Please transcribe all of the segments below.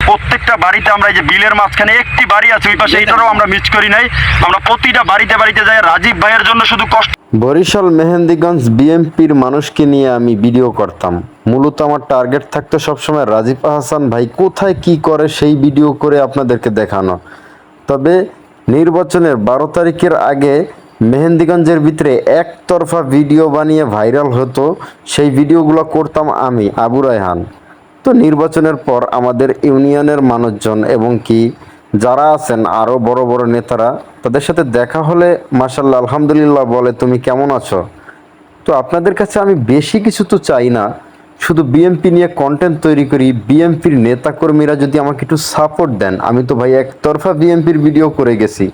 প্রত্যেকটা বাড়িতে আমরা এই যে বিলের মাঝখানে একটি বাড়ি আছে ওই পাশে, এটারও আমরা মিস করি নাই। আমরা প্রতিটা বাড়িতে বাড়িতে যাই রাজীব ভাইয়ের জন্য শুধু কষ্ট। বরিশাল মেহেন্দিগঞ্জ বিএমপির মানুষকে নিয়ে আমি ভিডিও করতাম। মূলত আমার টার্গেট থাকতো সবসময় রাজীব আহসান ভাই কোথায় কি করে সেই ভিডিও করে আপনাদেরকে দেখানো। তবে নির্বাচনের 12 তারিখের আগে মেহেন্দিগঞ্জের ভিতরে একতরফা ভিডিও বানিয়ে ভাইরাল হতো, সেই ভিডিওগুলো করতাম আমি আবু রায়হান। তো নির্বাচনের পর আমাদের ইউনিয়নের মানুষজন এবং কি যারা আছেন আরও বড় বড় নেতারা, তাদের সাথে দেখা হলে মাশাআল্লাহ আলহামদুলিল্লাহ বলে তুমি কেমন আছো। তো আপনাদের কাছে আমি বেশি কিছু তো চাই না, শুধু বিএমপি নিয়ে কন্টেন্ট তৈরি করি। বিএমপির নেতাকর্মীরা যদি আমাকে একটু সাপোর্ট দেন, আমি তো ভাই একতরফা বিএমপির ভিডিও করে গেছি,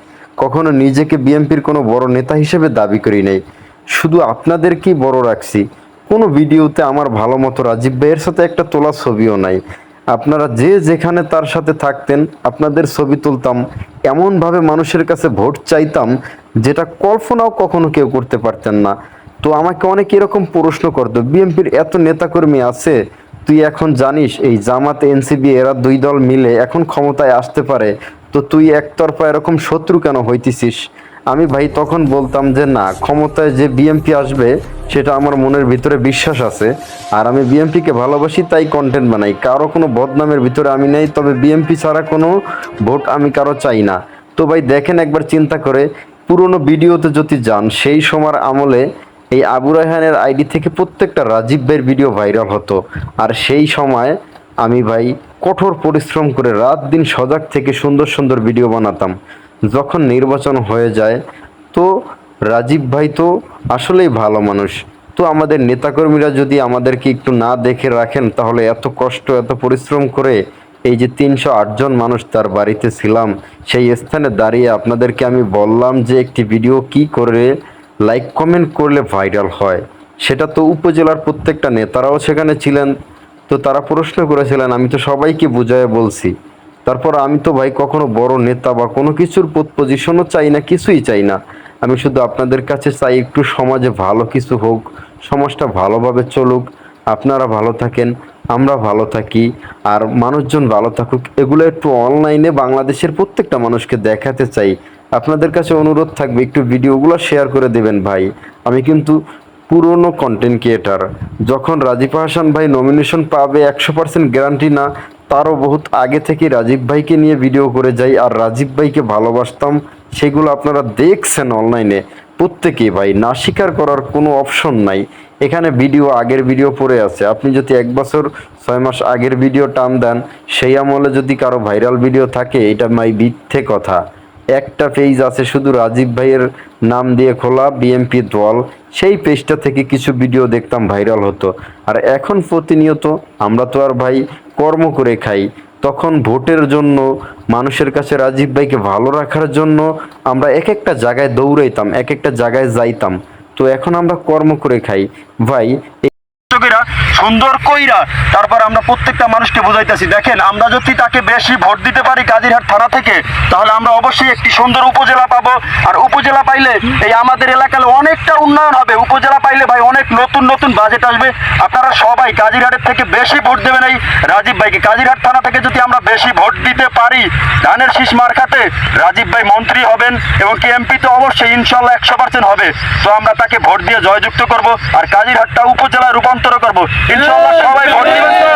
কখনো নিজেকে বিএমপির কোনো বড় নেতা হিসেবে দাবি করি নাই, শুধু আপনাদেরকেই বড় রাখছি। কোনো ভিডিওতে আমার ভালো মতো রাজীব ভাইয়ের সাথে একটা তোলা ছবিও নাই। আপনারা যে যেখানে তার সাথে থাকতেন আপনাদের ছবি তুলতাম, এমনভাবে মানুষের কাছে ভোট চাইতাম যেটা কল্পনাও কখনো কেউ করতে পারতেন না। তো আমাকে অনেক এরকম প্রশ্ন করতো, বিএনপির এত নেতাকর্মী আছে, তুই এখন জানিস এই জামাত এনসিপি এরা দুই দল মিলে এখন ক্ষমতায় আসতে পারে, তো তুই একতরফা এরকম শত্রু কেন হইতেছিস? আমি ভাই তখন বলতাম যে না, ক্ষমতায় যে বিএমপি আসবে সেটা আমার মনের ভিতরে বিশ্বাস আছে, আর আমি বিএমপিকে ভালোবাসি তাই কন্টেন্ট বানাই, কারো কোনো বদনামের ভিতরে আমি নেই। তবে বিএমপি ছাড়া কোনো ভোট আমি কারো চাই না। তো ভাই দেখেন একবার চিন্তা করে, পুরনো ভিডিওতে যদি যান সেই সময়ের আমলে এই আবু রায়হানের আইডি থেকে প্রত্যেকটা রাজীব ভাইয়ের ভিডিও ভাইরাল হতো। আর সেই সময় আমি ভাই কঠোর পরিশ্রম করে রাত দিন সজাগ থেকে সুন্দর সুন্দর ভিডিও বানাতাম। যখন নির্বাচন হয়ে যায় তো রাজীব ভাই তো আসলেই ভালো মানুষ। তো আমাদের নেতাকর্মীরা যদি আমাদেরকে একটু না দেখে রাখেন, তাহলে এত কষ্ট এত পরিশ্রম করে এই যে 308 জন মানুষ তার বাড়িতে ছিলাম, সেই স্থানে দাঁড়িয়ে আপনাদেরকে আমি বললাম যে একটি ভিডিও কি করে লাইক কমেন্ট করলে ভাইরাল হয়, সেটা তো উপজেলার প্রত্যেকটা নেতারাও সেখানে ছিলেন। তো তারা প্রশ্ন করেছিলেন, আমি তো সবাইকে বুঝায় বলছি। তারপর আমি তো ভাই কখনো বড় নেতা বা কোনো কিছুর পজিশনও চাই না, কিছুই চাই না। আমি শুধু আপনাদের কাছে চাই একটু সমাজে ভালো কিছু হোক, সমাজটা ভালোভাবে চলুক, আপনারা ভালো থাকেন, আমরা ভালো থাকি, আর মানুষজন ভালো থাকুক। এগুলো একটু অনলাইনে বাংলাদেশের প্রত্যেকটা মানুষকে দেখাতে চাই। আপনাদের কাছে অনুরোধ থাকবে একটু ভিডিওগুলো শেয়ার করে দেবেন ভাই। আমি কিন্তু পুরনো কন্টেন্ট ক্রিয়েটার, যখন রাজীব হাসান ভাই নমিনেশন পাবে 100% গ্যারান্টি না, তারও বহুত আগে থেকে রাজীব ভাইকে নিয়ে ভিডিও করে যাই, আর রাজীব ভাইকে ভালোবাসতাম। সেগুলো আপনারা দেখছেন অনলাইনে প্রত্যেকেই ভাই, না স্বীকার করার কোনো অপশন নাই। এখানে ভিডিও আগের ভিডিও পড়ে আছে, আপনি যদি 1 বছর 6 মাস আগের ভিডিও টান দেন, সেই আমলে যদি কারো ভাইরাল ভিডিও থাকে, এটা মাই মিথ্যে কথা। একটা পেজ আছে শুধু রাজীব ভাইয়ের নাম দিয়ে খোলা, বিএমপি দল, সেই পেজটা থেকে কিছু ভিডিও দেখতাম ভাইরাল হতো। আর এখন প্রতিনিয়ত আমরা তো আর ভাই কর্ম করে খাই, তখন ভোটের জন্য মানুষের কাছে রাজীব ভাইকে ভালো রাখার জন্য আমরা এক একটা জায়গায় দৌড়াইতাম, এক একটা জায়গায় যাইতাম। তো এখন আমরা কর্ম করে খাই ভাই। সুন্দর কইরা তারপর আমরা প্রত্যেকটা মানুষকে বুঝাইতেছি, দেখেন আমরা যদি তাকে বেশি ভোট দিতে পারি কাজিরহাট থানা থেকে, তাহলে আমরা অবশ্যই একটি সুন্দর উপজেলা পাবো। আর উপজেলা পাইলে এই আমাদের এলাকায় অনেকটা উন্নয়ন হবে। উপজেলা পাইলে ভাই অনেক নতুন নতুন বাজেট আসবে। আপনারা সবাই কাজিরহাটের থেকে বেশি ভোট দেবেন এই রাজীব ভাইকে। কাজিরহাট থানা থেকে যদি আমরা বেশি ভোট দিতে পারি, ধানের শীষ মার্কাতে রাজীব ভাই মন্ত্রী হবেন এবং কি এমপি তো অবশ্যই ইনশাল্লাহ 100% হবে। তো আমরা তাকে ভোট দিয়ে জয়যুক্ত করব, আর কাজিরহাটটা উপজেলায় রূপান্তর করব ইনশাআল্লাহ। সবাই ভোট দিবেন তো?